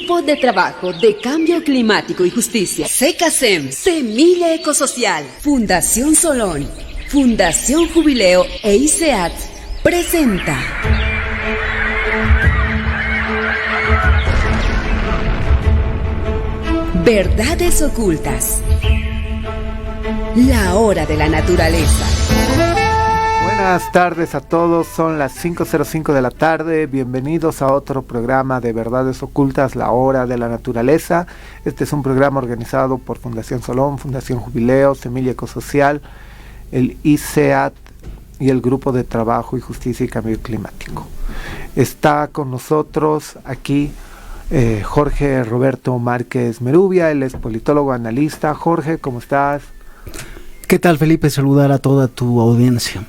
Grupo de Trabajo de Cambio Climático y Justicia, SECASEM, Semilla Ecosocial, Fundación Solón, Fundación Jubileo e ICEAT presenta Verdades Ocultas. La hora de la naturaleza. Buenas tardes a todos, son las 5:05 de la tarde, bienvenidos a otro programa de Verdades Ocultas, la hora de la naturaleza. Este es un programa organizado por Fundación Solón, Fundación Jubileo, Semilla Ecosocial, el ICEAT y el Grupo de Trabajo y Justicia y Cambio Climático. Está con nosotros aquí Jorge Roberto Márquez Merubia, él es politólogo, analista. Jorge, ¿cómo estás? ¿Qué tal, Felipe? Saludar a toda tu audiencia.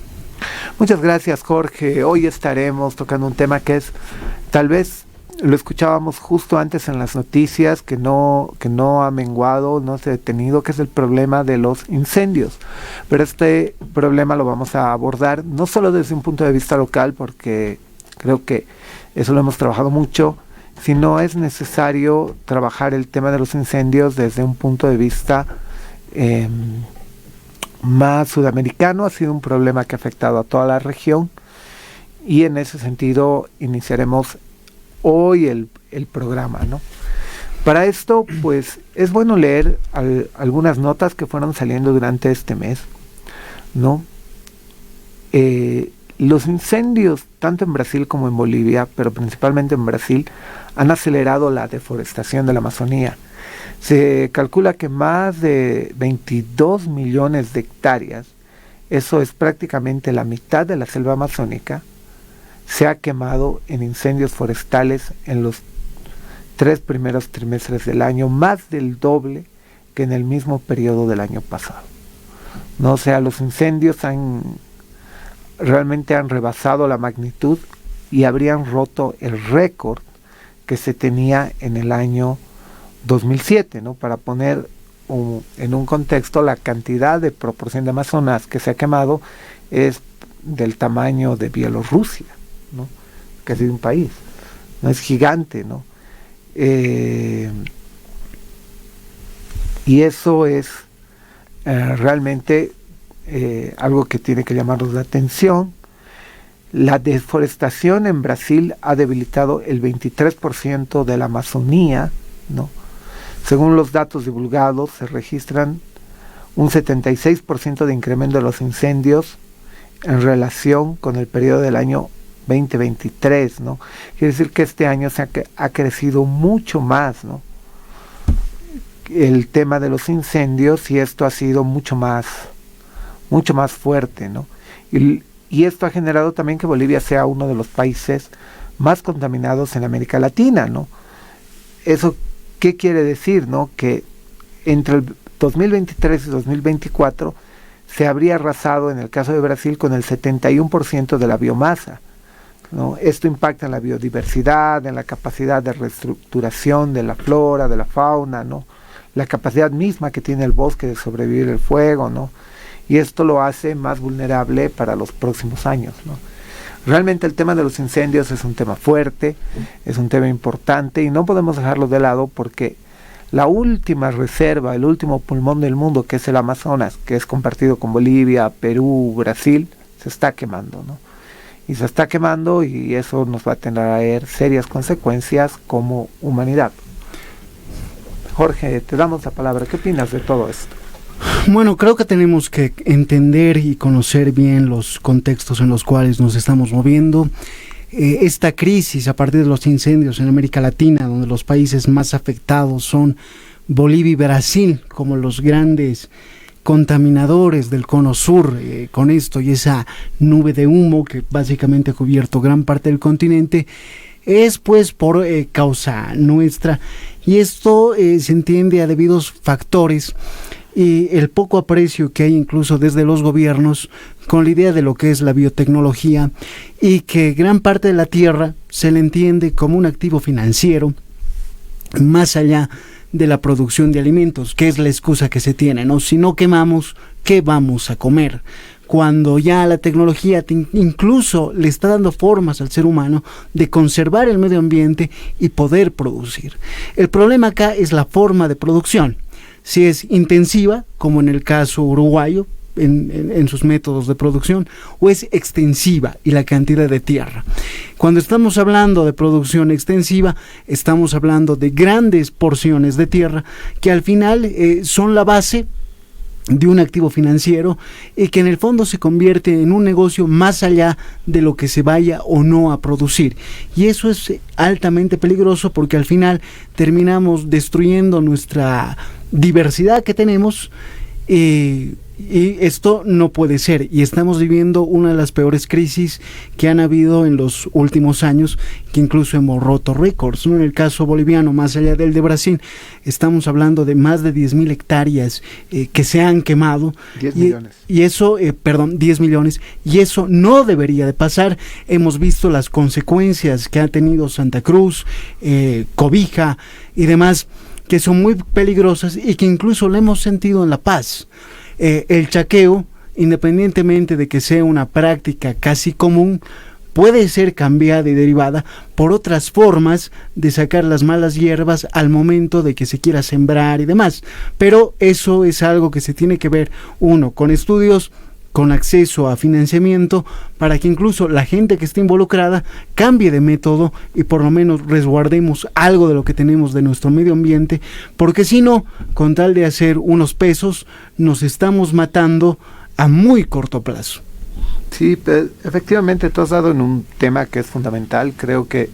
Muchas gracias, Jorge. Hoy estaremos tocando un tema que es, tal vez lo escuchábamos justo antes en las noticias, que no ha menguado, no se ha detenido, que es el problema de los incendios. Pero este problema lo vamos a abordar no solo desde un punto de vista local, porque creo que eso lo hemos trabajado mucho, sino es necesario trabajar el tema de los incendios desde un punto de vista más sudamericano. Ha sido un problema que ha afectado a toda la región y en ese sentido iniciaremos hoy el programa, ¿no? Para esto, pues, es bueno leer algunas notas que fueron saliendo durante este mes, ¿no? Los incendios, tanto en Brasil como en Bolivia, pero principalmente en Brasil, han acelerado la deforestación de la Amazonía. Se calcula que más de 22 millones de hectáreas, eso es prácticamente la mitad de la selva amazónica, se ha quemado en incendios forestales en los 3 primeros trimestres del año, más del doble que en el mismo periodo del año pasado, ¿no? O sea, los incendios realmente han rebasado la magnitud y habrían roto el récord que se tenía en el año 2007, ¿no? Para poner en un contexto, la cantidad de proporción de Amazonas que se ha quemado es del tamaño de Bielorrusia, ¿no? Casi de un país, ¿no? Es gigante, ¿no? Y eso es realmente algo que tiene que llamarnos la atención. La deforestación en Brasil ha debilitado el 23% de la Amazonía, ¿no? Según los datos divulgados, se registran un 76% de incremento de los incendios en relación con el periodo del año 2023, ¿no? Quiere decir que este año ha crecido mucho más, ¿no? El tema de los incendios, y esto ha sido mucho más fuerte, ¿no? Y esto ha generado también que Bolivia sea uno de los países más contaminados en América Latina, ¿no? Eso, ¿qué quiere decir, no? Que entre el 2023 y 2024 se habría arrasado, en el caso de Brasil, con el 71% de la biomasa, ¿no? Esto impacta en la biodiversidad, en la capacidad de reestructuración de la flora, de la fauna, ¿no? La capacidad misma que tiene el bosque de sobrevivir el fuego, ¿no? Y esto lo hace más vulnerable para los próximos años, ¿no? Realmente el tema de los incendios es un tema fuerte, es un tema importante y no podemos dejarlo de lado porque la última reserva, el último pulmón del mundo, que es el Amazonas, que es compartido con Bolivia, Perú, Brasil, se está quemando, ¿no? Y se está quemando y eso nos va a traer serias consecuencias como humanidad. Jorge, te damos la palabra. ¿Qué opinas de todo esto? Bueno, creo que tenemos que entender y conocer bien los contextos en los cuales nos estamos moviendo. Esta crisis a partir de los incendios en América Latina, donde los países más afectados son Bolivia y Brasil, como los grandes contaminadores del cono sur, con esto y esa nube de humo que básicamente ha cubierto gran parte del continente, es pues por causa nuestra, y esto se entiende a debidos factores y el poco aprecio que hay incluso desde los gobiernos con la idea de lo que es la biotecnología, y que gran parte de la tierra se le entiende como un activo financiero más allá de la producción de alimentos, que es la excusa que se tiene, ¿no? Si no quemamos, ¿qué vamos a comer? cuando ya la tecnología incluso le está dando formas al ser humano de conservar el medio ambiente y poder producir. El problema acá es la forma de producción. Si es intensiva, como en el caso uruguayo, en sus métodos de producción, o es extensiva y la cantidad de tierra. Cuando estamos hablando de producción extensiva, estamos hablando de grandes porciones de tierra que al final son la base de un activo financiero y que en el fondo se convierte en un negocio más allá de lo que se vaya o no a producir, y eso es altamente peligroso porque al final terminamos destruyendo nuestra diversidad que tenemos, y esto no puede ser, y estamos viviendo una de las peores crisis que han habido en los últimos años, que incluso hemos roto récords, ¿no? En el caso boliviano, más allá del de Brasil, estamos hablando de más de 10.000 hectáreas que se han quemado. 10 millones. Y eso, 10 millones, y eso no debería de pasar. Hemos visto las consecuencias que ha tenido Santa Cruz, Cobija y demás, que son muy peligrosas y que incluso lo hemos sentido en La Paz. El chaqueo, independientemente de que sea una práctica casi común, puede ser cambiada y derivada por otras formas de sacar las malas hierbas al momento de que se quiera sembrar y demás. Pero eso es algo que se tiene que ver, uno, con estudios, con acceso a financiamiento, para que incluso la gente que esté involucrada cambie de método y por lo menos resguardemos algo de lo que tenemos de nuestro medio ambiente, porque si no, con tal de hacer unos pesos, nos estamos matando a muy corto plazo. Sí, efectivamente tú has dado en un tema que es fundamental, creo que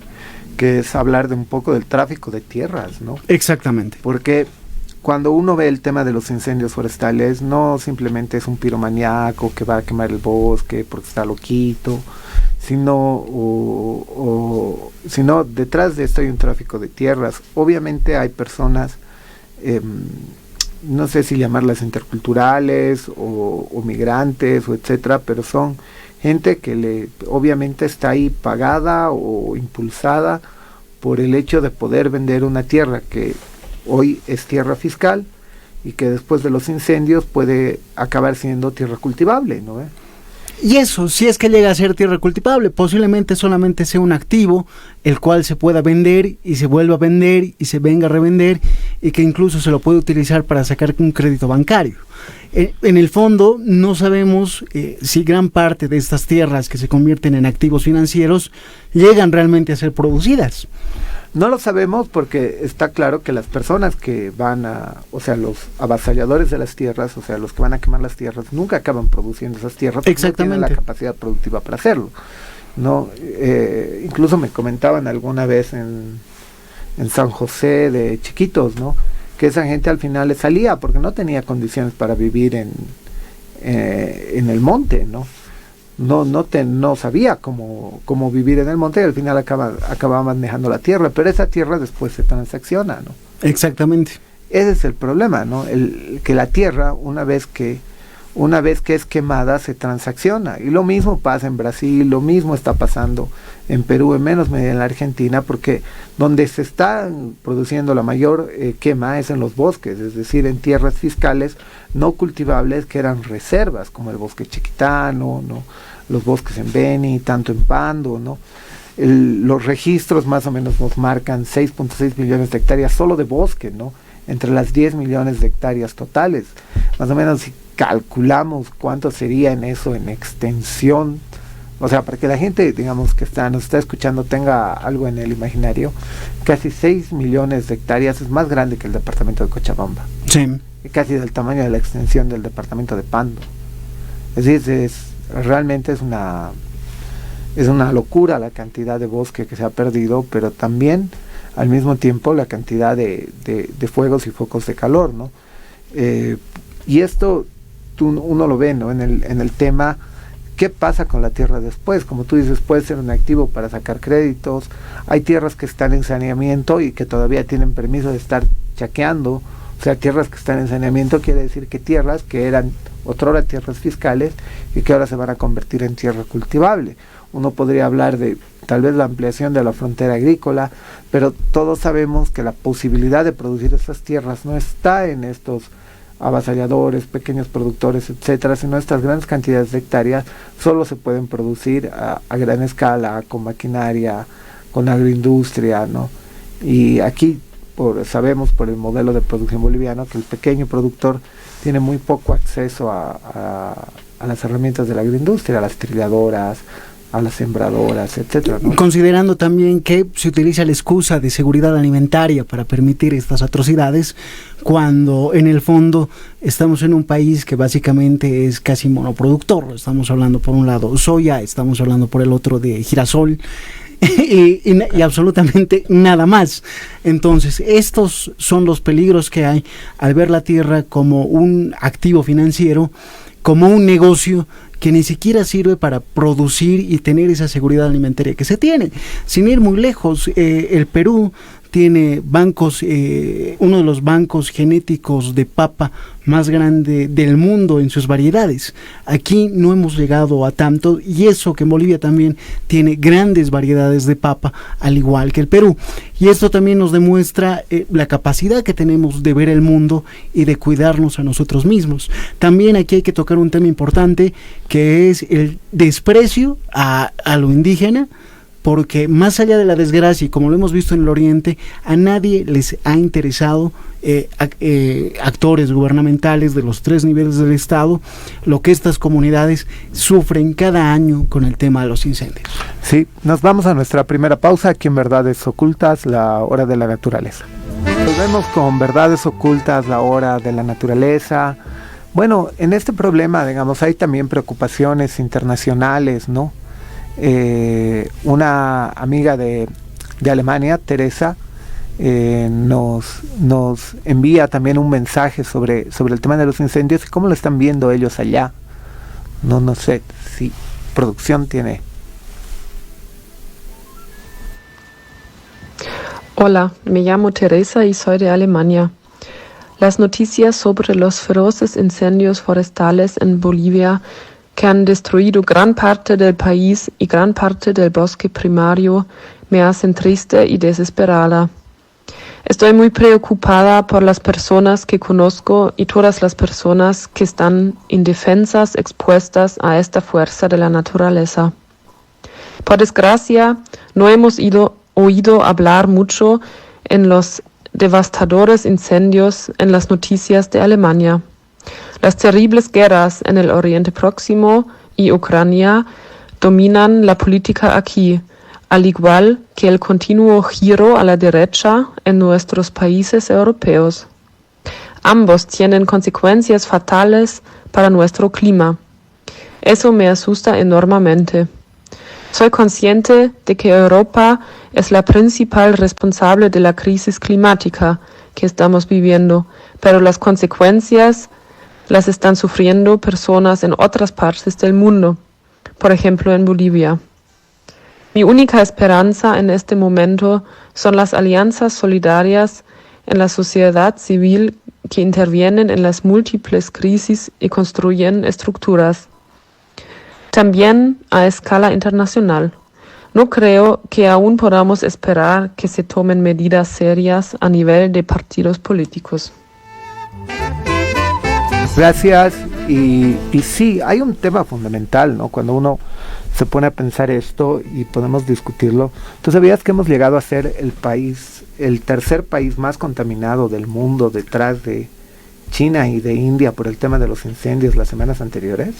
es hablar de un poco del tráfico de tierras, ¿no? Exactamente. Porque cuando uno ve el tema de los incendios forestales, no simplemente es un piromaníaco que va a quemar el bosque porque está loquito, sino detrás de esto hay un tráfico de tierras. Obviamente hay personas, no sé si llamarlas interculturales o migrantes o etcétera, pero son gente que obviamente está ahí pagada o impulsada por el hecho de poder vender una tierra que hoy es tierra fiscal y que después de los incendios puede acabar siendo tierra cultivable, ¿no? Y eso, si es que llega a ser tierra cultivable, posiblemente solamente sea un activo el cual se pueda vender y se vuelva a vender y se venga a revender, y que incluso se lo puede utilizar para sacar un crédito bancario. En el fondo no sabemos si gran parte de estas tierras que se convierten en activos financieros llegan realmente a ser producidas. No lo sabemos porque está claro que las personas que o sea, los avasalladores de las tierras, o sea, los que van a quemar las tierras, nunca acaban produciendo esas tierras porque Exactamente. no tienen la capacidad productiva para hacerlo, ¿no? Incluso me comentaban alguna vez en San José de chiquitos, ¿no? Que esa gente al final le salía porque no tenía condiciones para vivir en el monte, ¿no? No sabía cómo vivir en el monte y al final acababa manejando la tierra, pero esa tierra después se transacciona, ¿no? Exactamente. Ese es el problema, ¿no? Que la tierra, una vez que es quemada, se transacciona. Y lo mismo pasa en Brasil, lo mismo está pasando en Perú, en menos medida en la Argentina, porque donde se está produciendo la mayor quema es en los bosques, es decir, en tierras fiscales no cultivables que eran reservas, como el bosque chiquitano, ¿no? Los bosques en Beni, tanto en Pando, ¿no? Los registros más o menos nos marcan 6.6 millones de hectáreas solo de bosque, ¿no? Entre las 10 millones de hectáreas totales. Más o menos si calculamos cuánto sería en eso, en extensión, o sea, para que la gente, digamos, que nos está escuchando tenga algo en el imaginario, casi 6 millones de hectáreas es más grande que el departamento de Cochabamba. Sí. Y casi del tamaño de la extensión del departamento de Pando. Es decir, realmente es una locura la cantidad de bosque que se ha perdido, pero también al mismo tiempo la cantidad de fuegos y focos de calor, ¿no? Y esto uno lo ve, ¿no? En el tema, ¿qué pasa con la tierra después? Como tú dices, puede ser un activo para sacar créditos. Hay tierras que están en saneamiento y que todavía tienen permiso de estar chaqueando. O sea, tierras que están en saneamiento quiere decir que tierras que eran otrora tierras fiscales y que ahora se van a convertir en tierra cultivable. Uno podría hablar de tal vez la ampliación de la frontera agrícola, pero todos sabemos que la posibilidad de producir esas tierras no está en estos avasalladores, pequeños productores, etcétera, sino estas grandes cantidades de hectáreas solo se pueden producir a gran escala, con maquinaria, con agroindustria, ¿no? Y aquí sabemos por el modelo de producción boliviano que el pequeño productor tiene muy poco acceso a las herramientas de la agroindustria, a las trilladoras, a las sembradoras, etcétera, ¿no? Considerando también que se utiliza la excusa de seguridad alimentaria para permitir estas atrocidades, cuando en el fondo estamos en un país que básicamente es casi monoproductor. Estamos hablando por un lado soya, estamos hablando por el otro de girasol, y absolutamente nada más. Entonces, estos son los peligros que hay al ver la tierra como un activo financiero, como un negocio que ni siquiera sirve para producir y tener esa seguridad alimentaria que se tiene. Sin ir muy lejos, el Perú tiene bancos, uno de los bancos genéticos de papa más grande del mundo en sus variedades. Aquí no hemos llegado a tanto, y eso que en Bolivia también tiene grandes variedades de papa, al igual que el Perú. Y esto también nos demuestra la capacidad que tenemos de ver el mundo y de cuidarnos a nosotros mismos. También aquí hay que tocar un tema importante, que es el desprecio a lo indígena, porque más allá de la desgracia, y como lo hemos visto en el Oriente, a nadie les ha interesado, actores gubernamentales de los 3 niveles del Estado, lo que estas comunidades sufren cada año con el tema de los incendios. Sí, nos vamos a nuestra primera pausa aquí en Verdades Ocultas, la hora de la naturaleza. Volvemos con Verdades Ocultas, la hora de la naturaleza. Bueno, en este problema, digamos, hay también preocupaciones internacionales, ¿no? Una amiga de Alemania, Teresa, nos envía también un mensaje sobre el tema de los incendios y cómo lo están viendo ellos allá. No sé si producción tiene. Hola, me llamo Teresa y soy de Alemania. Las noticias sobre los feroces incendios forestales en Bolivia, que han destruido gran parte del país y gran parte del bosque primario, me hacen triste y desesperada. Estoy muy preocupada por las personas que conozco y todas las personas que están indefensas, expuestas a esta fuerza de la naturaleza. Por desgracia, no hemos oído hablar mucho en los devastadores incendios en las noticias de Alemania. Las terribles guerras en el Oriente Próximo y Ucrania dominan la política aquí, al igual que el continuo giro a la derecha en nuestros países europeos. Ambos tienen consecuencias fatales para nuestro clima. Eso me asusta enormemente. Soy consciente de que Europa es la principal responsable de la crisis climática que estamos viviendo, pero las consecuencias las están sufriendo personas en otras partes del mundo, por ejemplo en Bolivia. Mi única esperanza en este momento son las alianzas solidarias en la sociedad civil que intervienen en las múltiples crisis y construyen estructuras. También a escala internacional. No creo que aún podamos esperar que se tomen medidas serias a nivel de partidos políticos. Gracias. Y sí, hay un tema fundamental, ¿no? Cuando uno se pone a pensar esto y podemos discutirlo. ¿Tú sabías que hemos llegado a ser el tercer país más contaminado del mundo, detrás de China y de India, por el tema de los incendios las semanas anteriores?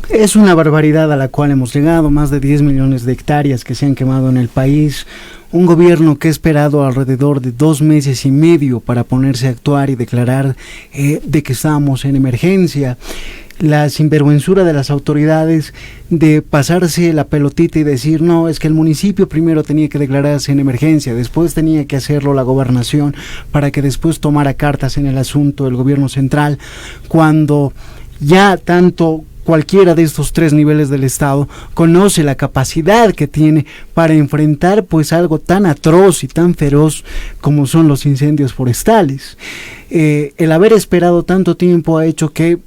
Es una barbaridad a la cual hemos llegado, más de 10 millones de hectáreas que se han quemado en el país, un gobierno que ha esperado alrededor de 2 meses y medio para ponerse a actuar y declarar de que estamos en emergencia. La sinvergüenzura de las autoridades de pasarse la pelotita y decir, no, es que el municipio primero tenía que declararse en emergencia, después tenía que hacerlo la gobernación para que después tomara cartas en el asunto el gobierno central, cuando ya tanto cualquiera de estos 3 niveles del Estado conoce la capacidad que tiene para enfrentar pues algo tan atroz y tan feroz como son los incendios forestales. El haber esperado tanto tiempo ha hecho que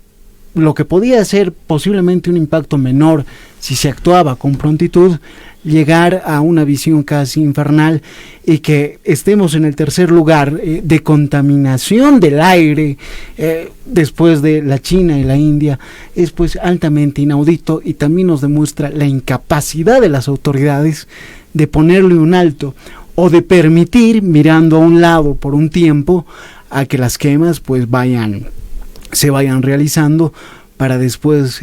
lo que podía ser posiblemente un impacto menor si se actuaba con prontitud, llegar a una visión casi infernal y que estemos en el tercer lugar de contaminación del aire después de la China y la India es pues altamente inaudito, y también nos demuestra la incapacidad de las autoridades de ponerle un alto o de permitir, mirando a un lado por un tiempo, a que las quemas pues se vayan realizando para después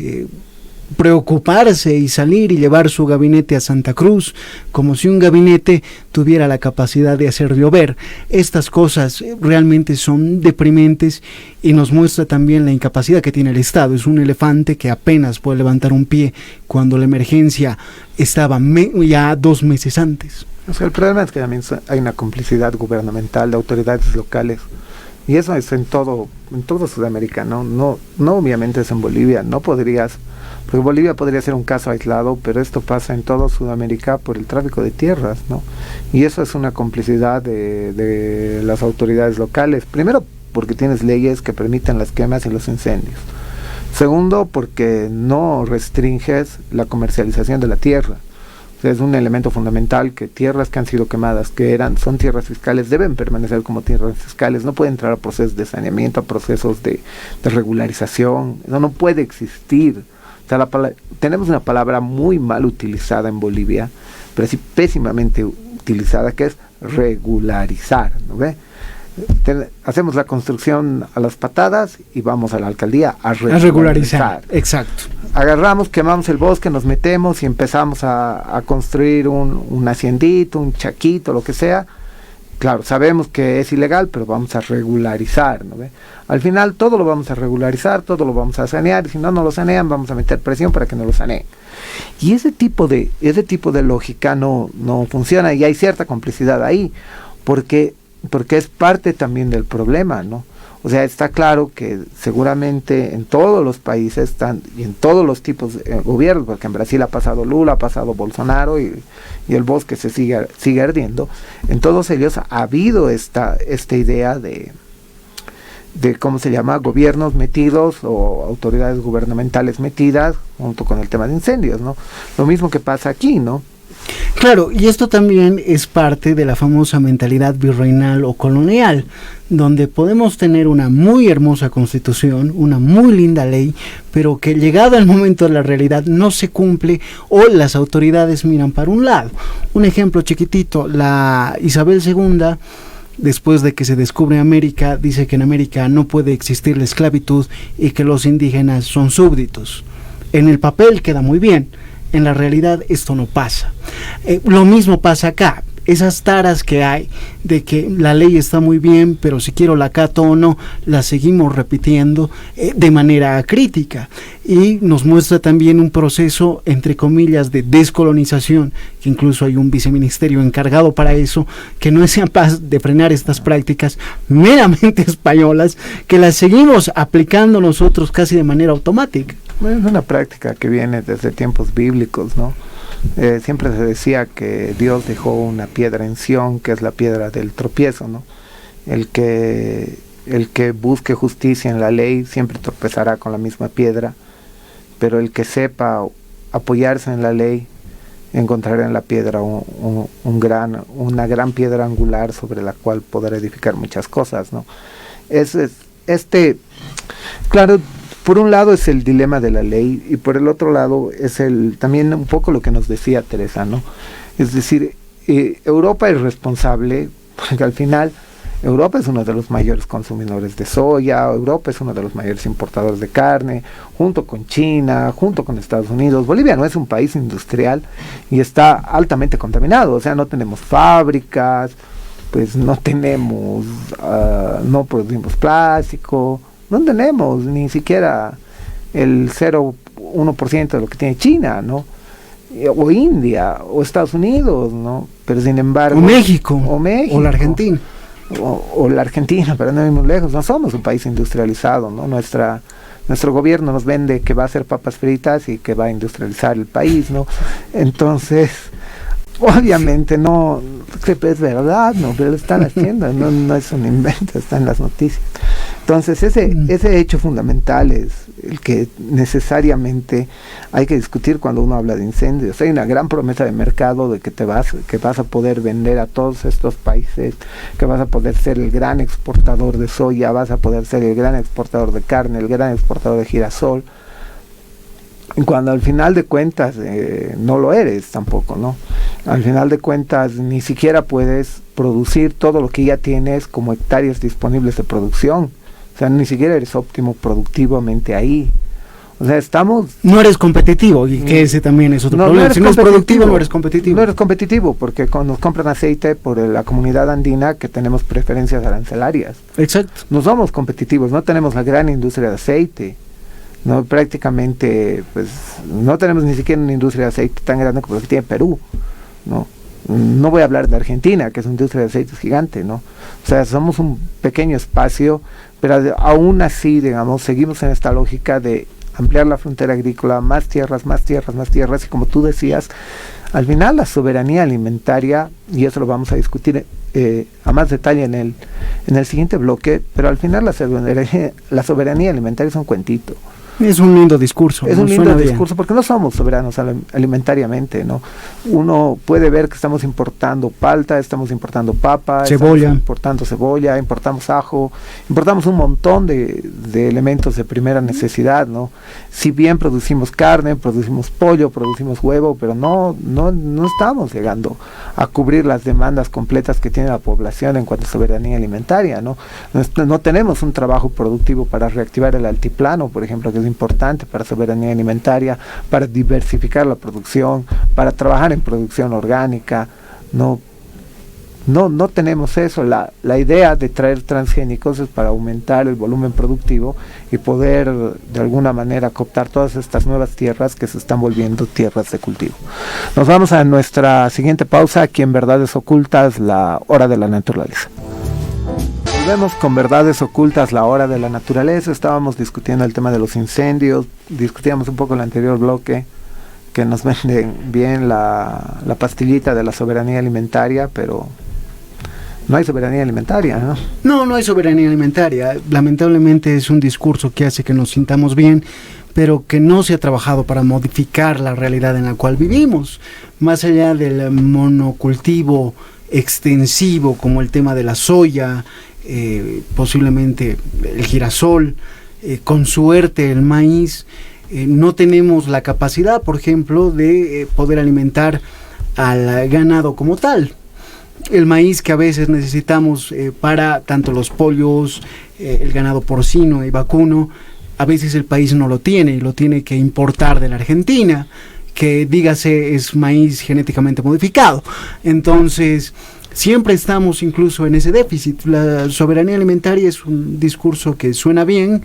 preocuparse y salir y llevar su gabinete a Santa Cruz, como si un gabinete tuviera la capacidad de hacer llover. Estas cosas realmente son deprimentes y nos muestra también la incapacidad que tiene el Estado. Es un elefante que apenas puede levantar un pie cuando la emergencia estaba ya 2 meses antes. O sea, el problema es que también hay una complicidad gubernamental de autoridades locales, y eso es en todo Sudamérica, no obviamente es en Bolivia, porque Bolivia podría ser un caso aislado, pero esto pasa en todo Sudamérica por el tráfico de tierras, ¿no? Y eso es una complicidad de las autoridades locales. Primero, porque tienes leyes que permiten las quemas y los incendios. Segundo, porque no restringes la comercialización de la tierra. O sea, es un elemento fundamental que tierras que han sido quemadas, son tierras fiscales, deben permanecer como tierras fiscales, no pueden entrar a procesos de saneamiento, a procesos de regularización, no puede existir. O sea, tenemos una palabra muy mal utilizada en Bolivia, pero así pésimamente utilizada, que es regularizar, ¿no ve? Hacemos la construcción a las patadas y vamos a la alcaldía a regularizar. Exacto. Agarramos, quemamos el bosque, nos metemos y empezamos a construir un haciendito, un chaquito, lo que sea. Claro, sabemos que es ilegal, pero vamos a regularizar, ¿no ve? Al final todo lo vamos a regularizar, todo lo vamos a sanear, y si no lo sanean, vamos a meter presión para que no lo saneen. Y ese tipo de lógica no funciona, y hay cierta complicidad ahí, porque es parte también del problema, ¿no? O sea, está claro que seguramente en todos los países y en todos los tipos de gobiernos, porque en Brasil ha pasado Lula, ha pasado Bolsonaro y el bosque se sigue ardiendo, en todos ellos ha habido esta idea de ¿cómo se llama? Gobiernos metidos o autoridades gubernamentales metidas junto con el tema de incendios, ¿no? Lo mismo que pasa aquí, ¿no? Claro, y esto también es parte de la famosa mentalidad virreinal o colonial, donde podemos tener una muy hermosa constitución, una muy linda ley, pero que llegado el momento de la realidad no se cumple o las autoridades miran para un lado. Un ejemplo chiquitito, la Isabel II, después de que se descubre América, dice que en América no puede existir la esclavitud y que los indígenas son súbditos. En el papel queda muy bien. En la realidad esto no pasa. Lo mismo pasa acá. Esas taras que hay de que la ley está muy bien, pero si quiero la acato o no, la seguimos repitiendo de manera crítica, y nos muestra también un proceso, entre comillas, de descolonización, que incluso hay un viceministerio encargado para eso, que no es capaz de frenar estas prácticas meramente españolas, que las seguimos aplicando nosotros casi de manera automática. Bueno, es una práctica que viene desde tiempos bíblicos, ¿no? Siempre se decía que Dios dejó una piedra en Sión, que es la piedra del tropiezo, ¿no? El que busque justicia en la ley siempre tropezará con la misma piedra, pero el que sepa apoyarse en la ley encontrará en la piedra una gran piedra angular sobre la cual poder edificar muchas cosas, ¿no? Claro, por un lado es el dilema de la ley, y por el otro lado es también un poco lo que nos decía Teresa, ¿no? Es decir, Europa es responsable, porque al final Europa es uno de los mayores consumidores de soya, Europa es uno de los mayores importadores de carne, junto con China, junto con Estados Unidos. Bolivia no es un país industrial y está altamente contaminado, o sea, no tenemos fábricas, pues no producimos plástico, no tenemos ni siquiera el 0,1% de lo que tiene China, ¿no? O India, o Estados Unidos, ¿no? Pero sin embargo... O México, o la Argentina. O la Argentina, pero no vivimos lejos, no somos un país industrializado, ¿no? Nuestro gobierno nos vende que va a hacer papas fritas y que va a industrializar el país, ¿no? Entonces... Obviamente no, es verdad, no, pero lo están haciendo, no es un invento, está en las noticias. Entonces ese hecho fundamental es el que necesariamente hay que discutir cuando uno habla de incendios. Hay una gran promesa de mercado de que vas a poder vender a todos estos países, que vas a poder ser el gran exportador de soya, vas a poder ser el gran exportador de carne, el gran exportador de girasol, cuando al final de cuentas no lo eres tampoco, ¿no? Al final de cuentas ni siquiera puedes producir todo lo que ya tienes como hectáreas disponibles de producción. O sea, ni siquiera eres óptimo productivamente ahí. O sea, no eres competitivo, y que ese también es otro problema. Si no eres productivo, no eres competitivo. No eres competitivo, porque cuando nos compran aceite por la comunidad andina, que tenemos preferencias arancelarias. Exacto. No somos competitivos, no tenemos la gran industria de aceite. No, prácticamente, pues, no tenemos ni siquiera una industria de aceite tan grande como la que tiene Perú, ¿no? No voy a hablar de Argentina, que es una industria de aceites gigante, ¿no? O sea, somos un pequeño espacio, pero aún así, digamos, seguimos en esta lógica de ampliar la frontera agrícola, más tierras, y como tú decías, al final la soberanía alimentaria, y eso lo vamos a discutir a más detalle en el siguiente bloque, pero al final la soberanía alimentaria es un cuentito. Es un lindo discurso. Es un lindo discurso porque no somos soberanos alimentariamente, ¿no? Uno puede ver que estamos importando palta, estamos importando papa, cebolla. Estamos importando cebolla, importamos ajo, importamos un montón de elementos de primera necesidad, ¿no? Si bien producimos carne, producimos pollo, producimos huevo, pero no estamos llegando a cubrir las demandas completas que tiene la población en cuanto a soberanía alimentaria, ¿no? No tenemos un trabajo productivo para reactivar el altiplano, por ejemplo, que es importante para soberanía alimentaria, para diversificar la producción, para trabajar en producción orgánica. No tenemos eso. La idea de traer transgénicos es para aumentar el volumen productivo y poder de alguna manera cooptar todas estas nuevas tierras que se están volviendo tierras de cultivo. Nos vamos a nuestra siguiente pausa aquí en Verdades Ocultas, la hora de la naturaleza. Volvemos con Verdades Ocultas, la hora de la naturaleza. Estábamos discutiendo el tema de los incendios, discutíamos un poco el anterior bloque, que nos venden bien la pastillita de la soberanía alimentaria, pero no hay soberanía alimentaria, ¿no? No hay soberanía alimentaria. Lamentablemente es un discurso que hace que nos sintamos bien, pero que no se ha trabajado para modificar la realidad en la cual vivimos. Más allá del monocultivo extensivo, como el tema de la soya, posiblemente el girasol, con suerte el maíz, no tenemos la capacidad, por ejemplo, de poder alimentar al ganado como tal. El maíz que a veces necesitamos para tanto los pollos, el ganado porcino y vacuno, a veces el país no lo tiene y lo tiene que importar de la Argentina, que dígase es maíz genéticamente modificado. Entonces siempre estamos incluso en ese déficit. La soberanía alimentaria es un discurso que suena bien,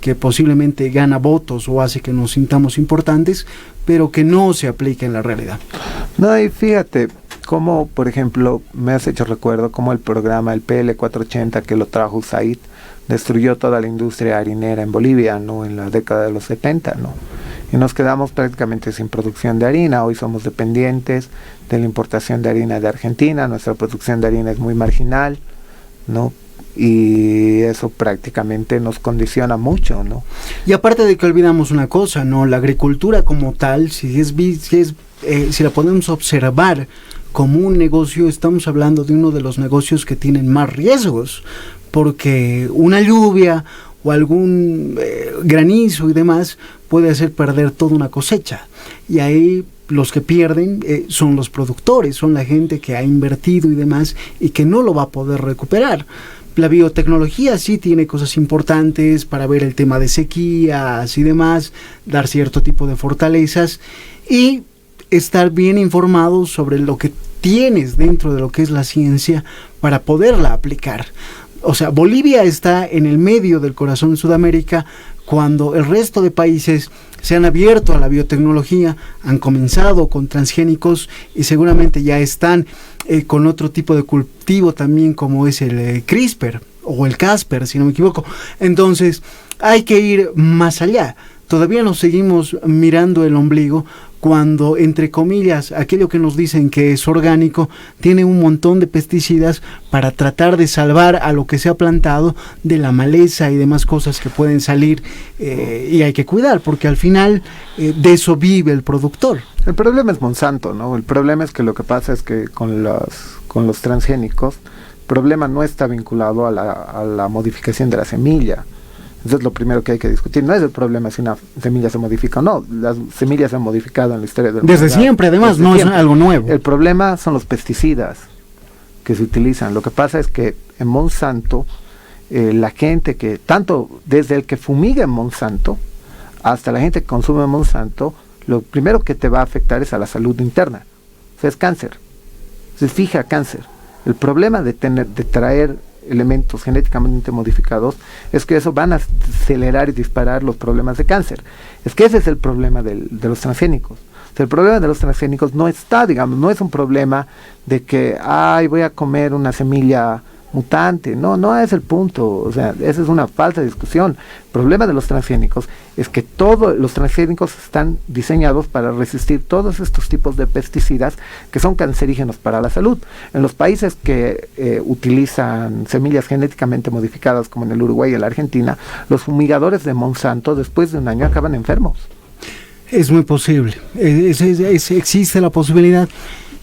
que posiblemente gana votos o hace que nos sintamos importantes, pero que no se aplica en la realidad. No, y fíjate, como por ejemplo, me has hecho recuerdo como el programa, el PL 480 que lo trajo USAID, destruyó toda la industria harinera en Bolivia, ¿no? En la década de los 70, ¿no? Y nos quedamos prácticamente sin producción de harina. Hoy somos dependientes de la importación de harina de Argentina, nuestra producción de harina es muy marginal, ¿no? Y eso prácticamente nos condiciona mucho, ¿no? Y aparte de que olvidamos una cosa, ¿no? La agricultura como tal, si la podemos observar como un negocio, estamos hablando de uno de los negocios que tienen más riesgos, porque una lluvia o algún granizo y demás puede hacer perder toda una cosecha, y ahí los que pierden son los productores, son la gente que ha invertido y demás y que no lo va a poder recuperar. La biotecnología sí tiene cosas importantes para ver el tema de sequías y demás, dar cierto tipo de fortalezas y estar bien informados sobre lo que tienes dentro de lo que es la ciencia para poderla aplicar. O sea, Bolivia está en el medio del corazón de Sudamérica, cuando el resto de países se han abierto a la biotecnología, han comenzado con transgénicos y seguramente ya están con otro tipo de cultivo también, como es el CRISPR o el Casper, si no me equivoco. Entonces hay que ir más allá. Todavía nos seguimos mirando el ombligo cuando, entre comillas, aquello que nos dicen que es orgánico tiene un montón de pesticidas para tratar de salvar a lo que se ha plantado de la maleza y demás cosas que pueden salir, y hay que cuidar, porque al final de eso vive el productor. El problema es Monsanto, ¿no? El problema es que lo que pasa es que con los transgénicos, el problema no está vinculado a la modificación de la semilla. Eso es lo primero que hay que discutir. No es el problema si una semilla se modifica o no. Las semillas se han modificado en la historia del Desde siempre, además, no es algo nuevo. El problema son los pesticidas que se utilizan. Lo que pasa es que en Monsanto, la gente que, tanto desde el que fumiga en Monsanto hasta la gente que consume Monsanto, lo primero que te va a afectar es a la salud interna. O sea, es cáncer. Se fija cáncer. El problema de traer elementos genéticamente modificados es que eso van a acelerar y disparar los problemas de cáncer. Es que ese es el problema de los transgénicos. O sea, el problema de los transgénicos no está, digamos, no es un problema de que, voy a comer una semilla mutante. No es el punto. O sea, esa es una falsa discusión. El problema de los transgénicos es que todos los transgénicos están diseñados para resistir todos estos tipos de pesticidas que son cancerígenos para la salud. En los países que utilizan semillas genéticamente modificadas, como en el Uruguay y en la Argentina, los fumigadores de Monsanto después de un año acaban enfermos. Es muy posible. Existe la posibilidad.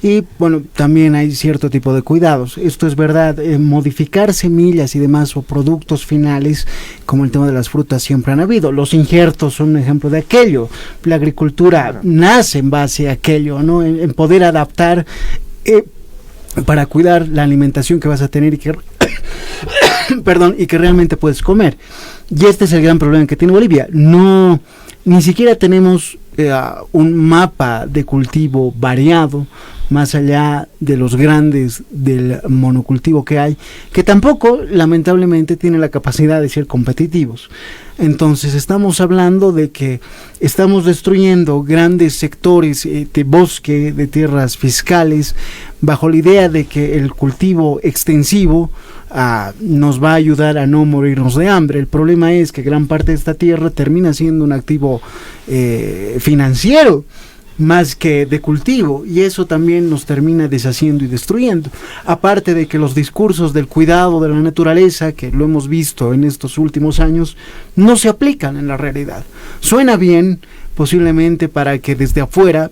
Y bueno, también hay cierto tipo de cuidados. Esto es verdad, modificar semillas y demás o productos finales, como el tema de las frutas, siempre han habido. Los injertos son un ejemplo de aquello. La agricultura nace en base a aquello, ¿no? En poder adaptar para cuidar la alimentación que vas a tener y que y que realmente puedes comer. Y este es el gran problema que tiene Bolivia. Ni siquiera tenemos un mapa de cultivo variado, más allá de los grandes del monocultivo que hay, que tampoco lamentablemente tiene la capacidad de ser competitivos. Entonces estamos hablando de que estamos destruyendo grandes sectores de bosque, de tierras fiscales, bajo la idea de que el cultivo extensivo nos va a ayudar a no morirnos de hambre. El problema es que gran parte de esta tierra termina siendo un activo financiero más que de cultivo, y eso también nos termina deshaciendo y destruyendo. Aparte de que los discursos del cuidado de la naturaleza, que lo hemos visto en estos últimos años, no se aplican en la realidad. Suena bien, posiblemente para que desde afuera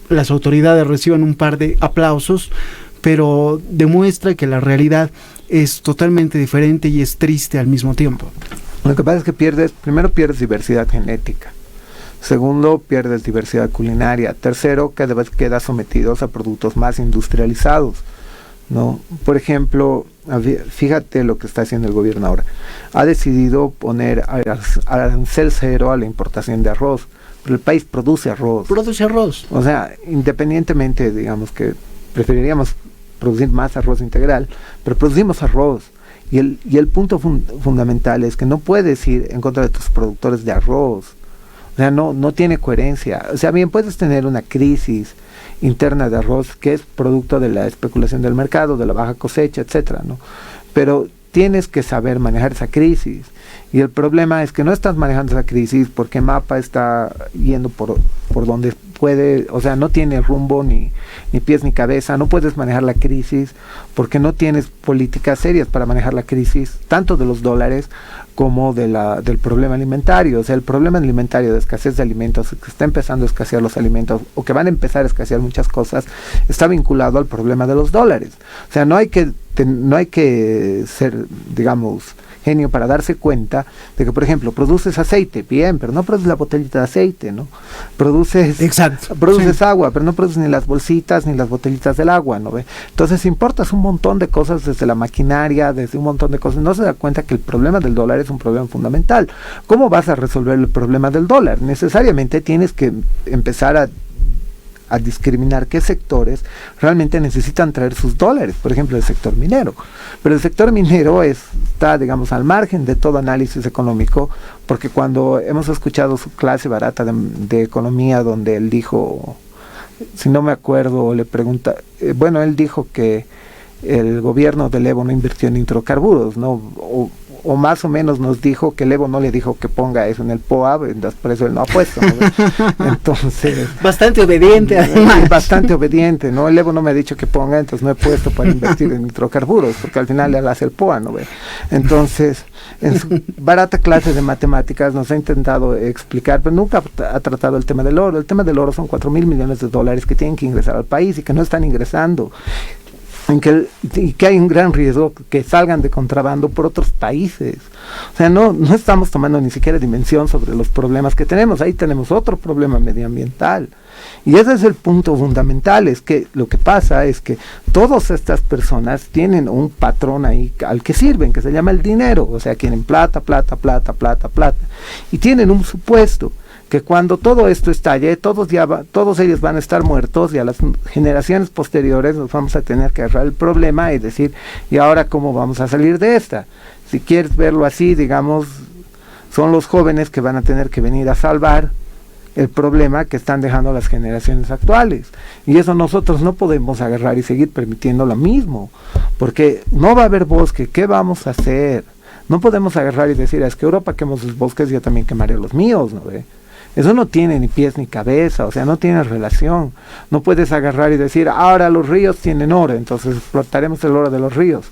las autoridades reciban un par de aplausos, pero demuestra que la realidad es totalmente diferente y es triste al mismo tiempo. Lo que pasa es que primero pierdes diversidad genética. Segundo, pierdes diversidad culinaria. Tercero, cada vez quedas sometidos a productos más industrializados, ¿no? Por ejemplo, fíjate lo que está haciendo el gobierno ahora. Ha decidido poner arancel cero a la importación de arroz. Pero el país produce arroz. Produce arroz. O sea, independientemente, digamos que preferiríamos producir más arroz integral, pero producimos arroz. Y el punto fundamental es que no puedes ir en contra de tus productores de arroz. O sea, no tiene coherencia. O sea, bien, puedes tener una crisis interna de arroz que es producto de la especulación del mercado, de la baja cosecha, etcétera, ¿no? Pero tienes que saber manejar esa crisis. Y el problema es que no estás manejando esa crisis porque MAPA está yendo por donde puede, o sea, no tiene rumbo ni pies ni cabeza. No puedes manejar la crisis porque no tienes políticas serias para manejar la crisis, tanto de los dólares como del problema alimentario. O sea, el problema alimentario de escasez de alimentos, que está empezando a escasear los alimentos o que van a empezar a escasear muchas cosas, está vinculado al problema de los dólares. O sea, no hay que ser, digamos, genio para darse cuenta de que, por ejemplo, produces aceite, bien, pero no produces la botellita de aceite, ¿no? Produces sí. Agua, pero no produces ni las bolsitas ni las botellitas del agua, ¿no ve? Entonces importas un montón de cosas desde la maquinaria, desde un montón de cosas. No se da cuenta que el problema del dólar es un problema fundamental. ¿Cómo vas a resolver el problema del dólar? Necesariamente tienes que empezar a discriminar qué sectores realmente necesitan traer sus dólares, por ejemplo el sector minero. Pero el sector minero está, digamos, al margen de todo análisis económico, porque cuando hemos escuchado su clase barata de economía, donde él dijo, si no me acuerdo, le pregunta, él dijo que el gobierno del Evo no invirtió en hidrocarburos, ¿no? o más o menos nos dijo que el Evo no le dijo que ponga eso en el POA, entonces por eso él no ha puesto, ¿no? Entonces... Bastante obediente, además. Bastante obediente, ¿no? El Evo no me ha dicho que ponga, entonces no he puesto para invertir en hidrocarburos, porque al final él hace el POA, ¿no? Entonces, en su barata clase de matemáticas nos ha intentado explicar, pero nunca ha tratado el tema del oro. El tema del oro son 4.000 millones de dólares que tienen que ingresar al país y que no están ingresando. Y que hay un gran riesgo que salgan de contrabando por otros países. O sea, no estamos tomando ni siquiera dimensión sobre los problemas que tenemos. Ahí tenemos otro problema medioambiental. Y ese es el punto fundamental, es que lo que pasa es que todas estas personas tienen un patrón ahí al que sirven, que se llama el dinero. O sea, quieren plata, plata, plata, plata, plata. Y tienen un supuesto, que cuando todo esto estalle, todos ellos van a estar muertos y a las generaciones posteriores nos vamos a tener que agarrar el problema y decir, ¿y ahora cómo vamos a salir de esta? Si quieres verlo así, digamos, son los jóvenes que van a tener que venir a salvar el problema que están dejando las generaciones actuales. Y eso nosotros no podemos agarrar y seguir permitiendo lo mismo, porque no va a haber bosque. ¿Qué vamos a hacer? No podemos agarrar y decir, es que Europa quemó sus bosques, yo también quemaré los míos, ¿no ve? Eso no tiene ni pies ni cabeza, o sea, no tiene relación. No puedes agarrar y decir, ahora los ríos tienen oro, entonces explotaremos el oro de los ríos.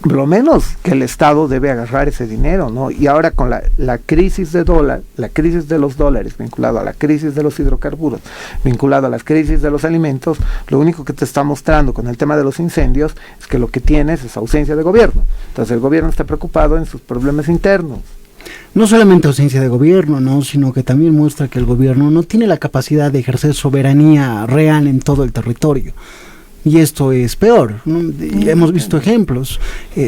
Por lo menos que el Estado debe agarrar ese dinero, ¿no? Y ahora con la crisis de dólar, la crisis de los dólares, vinculado a la crisis de los hidrocarburos, vinculado a las crisis de los alimentos, lo único que te está mostrando con el tema de los incendios es que lo que tienes es ausencia de gobierno. Entonces el gobierno está preocupado en sus problemas internos. No solamente ausencia de gobierno, ¿no? Sino que también muestra que el gobierno no tiene la capacidad de ejercer soberanía real en todo el territorio. Y esto es peor, ¿no? Hemos visto ejemplos,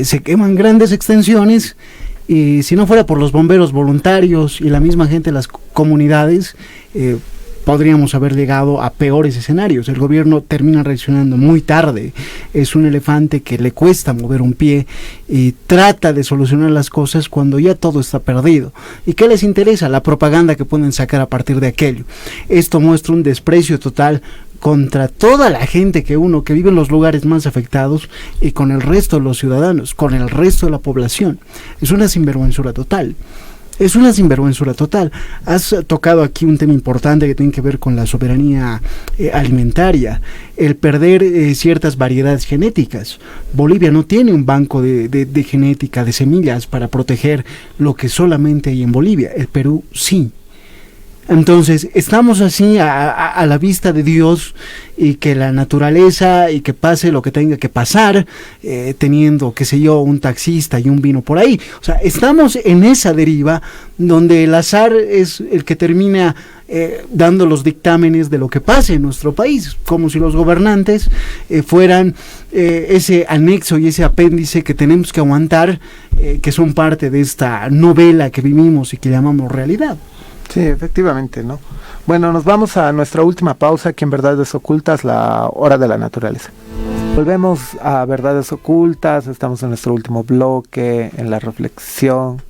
se queman grandes extensiones y si no fuera por los bomberos voluntarios y la misma gente de las comunidades, podríamos haber llegado a peores escenarios. El gobierno termina reaccionando muy tarde, es un elefante que le cuesta mover un pie y trata de solucionar las cosas cuando ya todo está perdido. ¿Y qué les interesa? La propaganda que pueden sacar a partir de aquello. Esto muestra un desprecio total contra toda la gente que vive en los lugares más afectados y con el resto de los ciudadanos, con el resto de la población. Es una sinvergüenzura total. Es una sinvergüenzura total. Has tocado aquí un tema importante que tiene que ver con la soberanía alimentaria, el perder ciertas variedades genéticas. Bolivia no tiene un banco de genética, de semillas para proteger lo que solamente hay en Bolivia. El Perú sí. Entonces estamos así a la vista de Dios y que la naturaleza y que pase lo que tenga que pasar, teniendo, qué sé yo, un taxista y un vino por ahí. O sea, estamos en esa deriva donde el azar es el que termina dando los dictámenes de lo que pase en nuestro país, como si los gobernantes fueran ese anexo y ese apéndice que tenemos que aguantar, que son parte de esta novela que vivimos y que llamamos realidad. Sí, efectivamente, ¿no? Bueno, nos vamos a nuestra última pausa, aquí en Verdades Ocultas, la hora de la naturaleza. Volvemos a Verdades Ocultas, estamos en nuestro último bloque, en la reflexión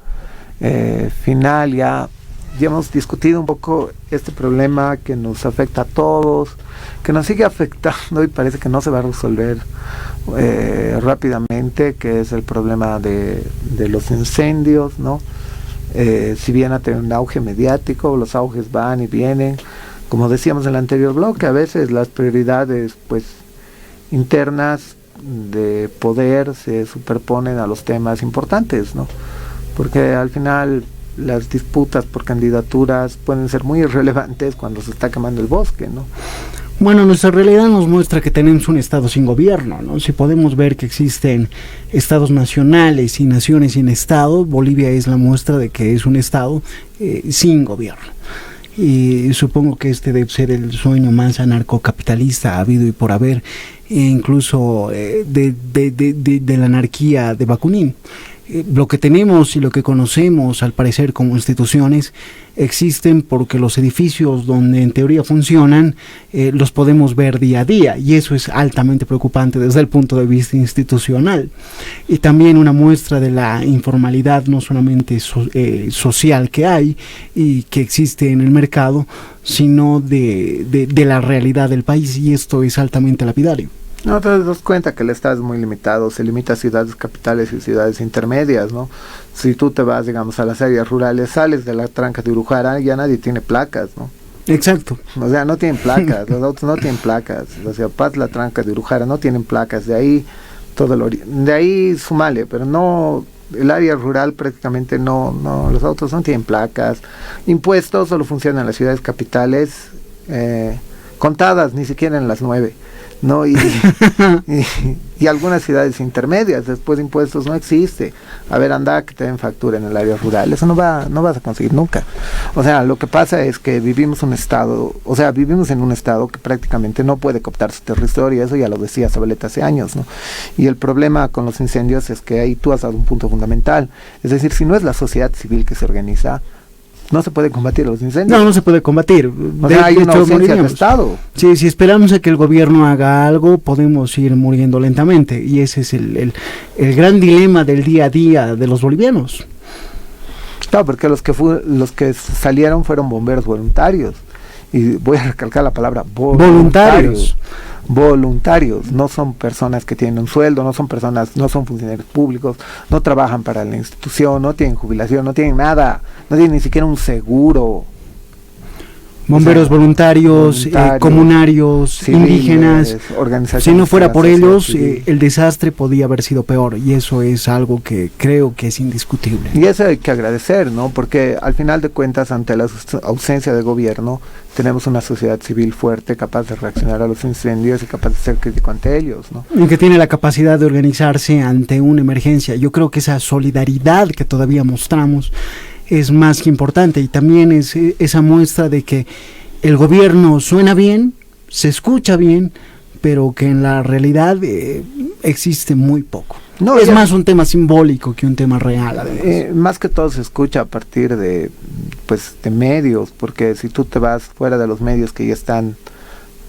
final. Ya hemos discutido un poco este problema que nos afecta a todos, que nos sigue afectando y parece que no se va a resolver rápidamente, que es el problema de los incendios, ¿no? Si bien ha tenido un auge mediático, los auges van y vienen, como decíamos en el anterior bloque, a veces las prioridades pues internas de poder se superponen a los temas importantes, ¿no? Porque al final las disputas por candidaturas pueden ser muy irrelevantes cuando se está quemando el bosque, ¿no? Bueno, nuestra realidad nos muestra que tenemos un estado sin gobierno, ¿no? Si podemos ver que existen estados nacionales y naciones sin estado, Bolivia es la muestra de que es un estado sin gobierno. Y supongo que este debe ser el sueño más anarcocapitalista habido y por haber, incluso de la anarquía de Bakunin. Lo que tenemos y lo que conocemos al parecer como instituciones existen porque los edificios donde en teoría funcionan los podemos ver día a día, y eso es altamente preocupante desde el punto de vista institucional, y también una muestra de la informalidad no solamente social que hay y que existe en el mercado, sino de la realidad del país, y esto es altamente lapidario. No te das cuenta que el Estado es muy limitado, se limita a ciudades capitales y ciudades intermedias, ¿no? Si tú te vas, digamos, a las áreas rurales, sales de la tranca de Urujara, ya nadie tiene placas, ¿no? Exacto. O sea, no tienen placas, los autos no tienen placas, o sea, pasa la tranca de Urujara, no tienen placas, de ahí de ahí sumale, pero no, el área rural prácticamente no, los autos no tienen placas, impuestos solo funcionan en las ciudades capitales, contadas, ni siquiera en las 9. ¿No? Y algunas ciudades intermedias, después de impuestos no existe. A ver, anda que te den factura en el área rural, eso no vas a conseguir nunca. O sea, lo que pasa es que vivimos en un estado que prácticamente no puede cooptar su territorio, eso ya lo decía Zabaleta hace años, ¿no? Y el problema con los incendios es que ahí tú has dado un punto fundamental, es decir, si no es la sociedad civil que se organiza, no se puede combatir los incendios. No se puede combatir. O sea, hay una ausencia del Estado. Sí, si esperamos a que el gobierno haga algo, podemos ir muriendo lentamente. Y ese es el gran dilema del día a día de los bolivianos. Claro, porque los que salieron fueron bomberos voluntarios. Y voy a recalcar la palabra voluntarios. Voluntarios, no son personas que tienen un sueldo, no son funcionarios públicos, no trabajan para la institución, no tienen jubilación, no tienen nada, no tienen ni siquiera un seguro. Bomberos voluntarios, comunarios, civiles, indígenas, si no fuera por ellos, el desastre podía haber sido peor, y eso es algo que creo que es indiscutible. Y eso hay que agradecer, ¿no? Porque al final de cuentas, ante la ausencia de gobierno, tenemos una sociedad civil fuerte, capaz de reaccionar a los incendios y capaz de ser crítico ante ellos, ¿no? Y que tiene la capacidad de organizarse ante una emergencia. Yo creo que esa solidaridad que todavía mostramos es más que importante, y también es esa muestra de que el gobierno suena bien, se escucha bien, pero que en la realidad existe muy poco. No, es más un tema simbólico que un tema real. Más que todo se escucha a partir de medios, porque si tú te vas fuera de los medios que ya están,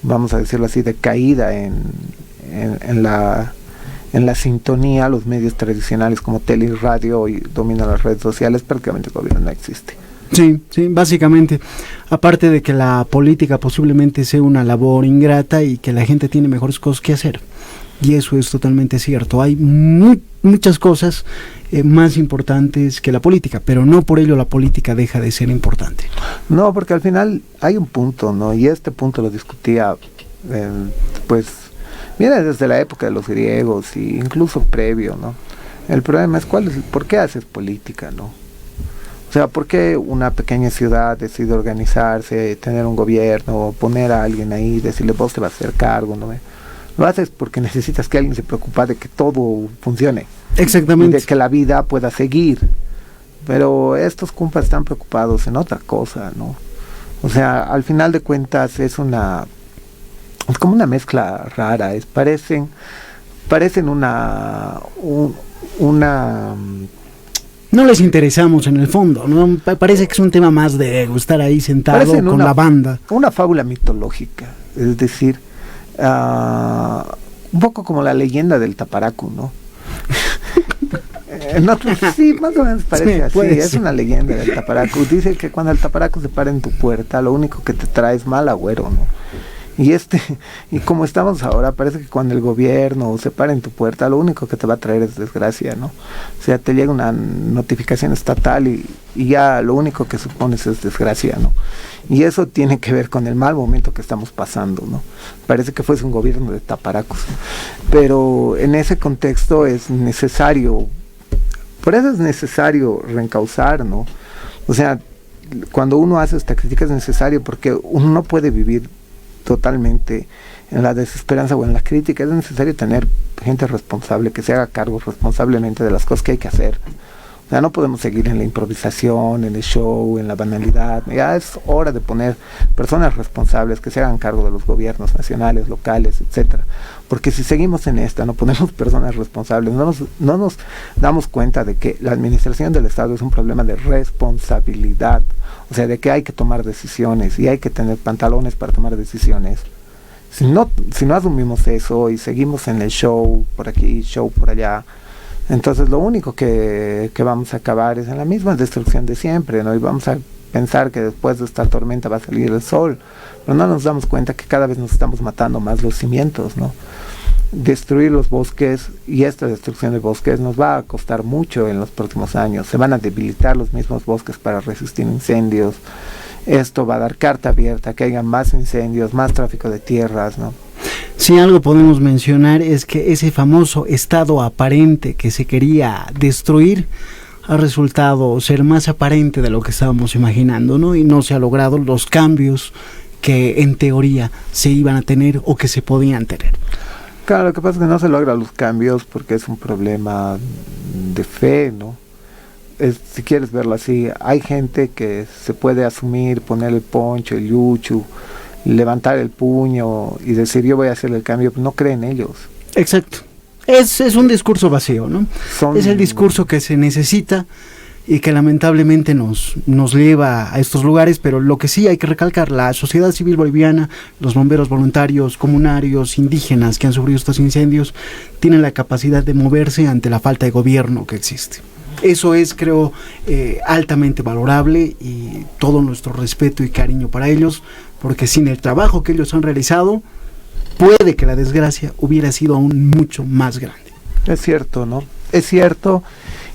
vamos a decirlo así, de caída en la sintonía, los medios tradicionales como tele y radio y dominan las redes sociales, prácticamente el gobierno no existe. Sí, básicamente, aparte de que la política posiblemente sea una labor ingrata y que la gente tiene mejores cosas que hacer, y eso es totalmente cierto. Hay muchas cosas más importantes que la política, pero no por ello la política deja de ser importante. No, porque al final hay un punto, ¿no? Y este punto lo discutía, viene desde la época de los griegos e incluso previo, ¿no? El problema es ¿por qué haces política, no? O sea, ¿por qué una pequeña ciudad decide organizarse, tener un gobierno, poner a alguien ahí, decirle vos te vas a hacer cargo, ¿no? Lo haces porque necesitas que alguien se preocupe de que todo funcione. Exactamente. Y de que la vida pueda seguir. Pero estos compas están preocupados en otra cosa, ¿no? O sea, al final de cuentas es como una mezcla rara, parecen una no les interesamos en el fondo, ¿no? Parece que es un tema más de ego, estar ahí sentado con la banda. Una fábula mitológica, es decir, un poco como la leyenda del Taparacu, ¿no? Sí, más o menos parece así, es una leyenda del Taparacu. Dice que cuando el Taparacu se para en tu puerta, lo único que te trae es mal agüero, ¿no? Y como estamos ahora, parece que cuando el gobierno se para en tu puerta, lo único que te va a traer es desgracia, ¿no? O sea, te llega una notificación estatal y ya lo único que supones es desgracia, ¿no? Y eso tiene que ver con el mal momento que estamos pasando, ¿no? Parece que fuese un gobierno de taparacos, ¿no? Pero en ese contexto es necesario, por eso es necesario reencauzar, ¿no? O sea, cuando uno hace esta crítica es necesario porque uno no puede vivir totalmente en la desesperanza o en la crítica. Es necesario tener gente responsable que se haga cargo responsablemente de las cosas que hay que hacer. O sea, no podemos seguir en la improvisación, en el show, en la banalidad. Ya es hora de poner personas responsables que se hagan cargo de los gobiernos nacionales, locales, etcétera. Porque si seguimos en esta, no ponemos personas responsables, no nos damos cuenta de que la administración del Estado es un problema de responsabilidad. O sea, de que hay que tomar decisiones y hay que tener pantalones para tomar decisiones. Si no asumimos eso y seguimos en el show por aquí, show por allá, entonces lo único que vamos a acabar es en la misma destrucción de siempre, ¿no? Y vamos a pensar que después de esta tormenta va a salir el sol, pero no nos damos cuenta que cada vez nos estamos matando más los cimientos, ¿no? destruir los bosques, y esta destrucción de bosques nos va a costar mucho en los próximos años. Se van a debilitar los mismos bosques para resistir incendios. Esto va a dar carta abierta, que haya más incendios, más tráfico de tierras, ¿no? Si algo podemos mencionar es que ese famoso estado aparente que se quería destruir ha resultado ser más aparente de lo que estábamos imaginando, ¿no? Y no se ha logrado los cambios que en teoría se iban a tener o que se podían tener. Claro, lo que pasa es que no se logran los cambios porque es un problema de fe, ¿no? Si quieres verlo así, hay gente que se puede asumir, poner el poncho, el yuchu, levantar el puño y decir yo voy a hacer el cambio, no creen ellos. Exacto. Es un discurso vacío, ¿no? Es el discurso que se necesita y que lamentablemente nos lleva a estos lugares, pero lo que sí hay que recalcar, la sociedad civil boliviana, los bomberos voluntarios, comunarios, indígenas que han sufrido estos incendios, tienen la capacidad de moverse ante la falta de gobierno que existe. Eso es, creo, altamente valorable, y todo nuestro respeto y cariño para ellos, porque sin el trabajo que ellos han realizado, puede que la desgracia hubiera sido aún mucho más grande. Es cierto, ¿no? Es cierto,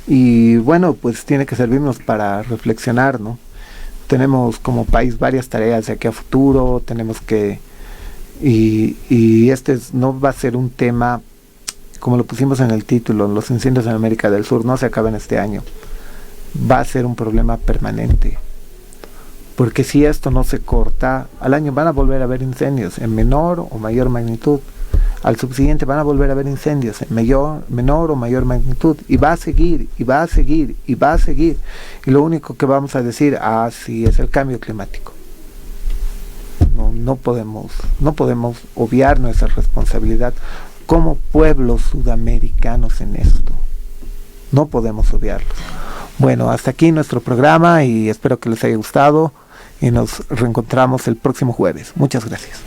y bueno, pues tiene que servirnos para reflexionar, ¿no? Tenemos como país varias tareas de aquí a futuro, tenemos que, y este no va a ser un tema, como lo pusimos en el título, los incendios en América del Sur no se acaban este año, va a ser un problema permanente, porque si esto no se corta, al año van a volver a haber incendios en menor o mayor magnitud, al subsiguiente van a volver a haber incendios en menor o mayor magnitud, y va a seguir, y va a seguir, y va a seguir, y lo único que vamos a decir, sí, es el cambio climático. No podemos obviar nuestra responsabilidad como pueblos sudamericanos en esto. No podemos obviarlo. Bueno, hasta aquí nuestro programa y espero que les haya gustado y nos reencontramos el próximo jueves. Muchas gracias.